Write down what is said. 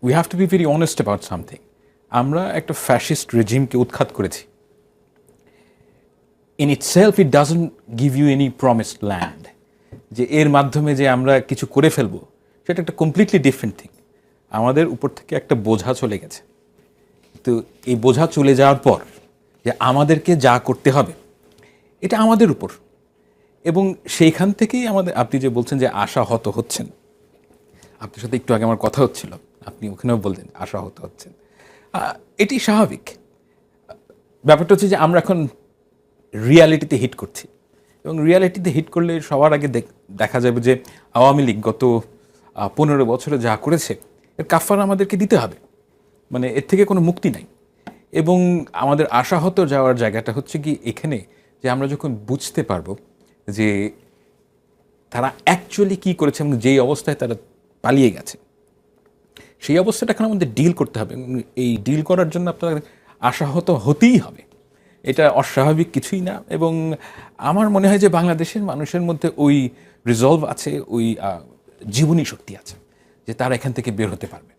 We have to be very honest about something. আমরা একটা fascist রেজিমকে উৎখাত করেছি। In itself it doesn't give you any promised land, যে এর মাধ্যমে যে আমরা কিছু করে ফেলবো, সেটা একটা কমপ্লিটলি ডিফারেন্ট থিং। আমাদের উপর থেকে একটা বোঝা চলে গেছে। তো এই বোঝা চলে যাওয়ার পর যে আমাদেরকে যা করতে হবে এটা আমাদের উপর, এবং সেইখান থেকেই আমাদের, আপনি যে বলছেন যে আশাহত হচ্ছেন, আপনার সাথে একটু আগে আমার কথা হচ্ছিল, আপনি ওখানেও বললেন আশাহত হচ্ছেন, এটি স্বাভাবিক। ব্যাপারটা হচ্ছে যে আমরা এখন রিয়ালিটিতে হিট করছি, এবং রিয়ালিটিতে হিট করলে সবার আগে দেখা যাবে যে আওয়ামী লীগ গত 15 বছরে যা করেছে এর কাফারা আমাদেরকে দিতে হবে, মানে এর থেকে কোনো মুক্তি নাই। এবং আমাদের আশাহত যাওয়ার জায়গাটা হচ্ছে কি এখানে, যে আমরা যখন বুঝতে পারবো যে তারা অ্যাকচুয়ালি কী করেছে এবং যেই অবস্থায় তারা পালিয়ে গেছে, সেই অবস্থাটা এখন আমাদের ডিল করতে হবে। এই ডিল করার জন্য আপনার আশাহত হতেই হবে, এটা অস্বাভাবিক কিছুই না। এবং আমার মনে হয় যে বাংলাদেশের মানুষের মধ্যে ওই রিজলভ আছে, ওই জীবনী শক্তি আছে, যে তারা এখান থেকে বের হতে পারবে।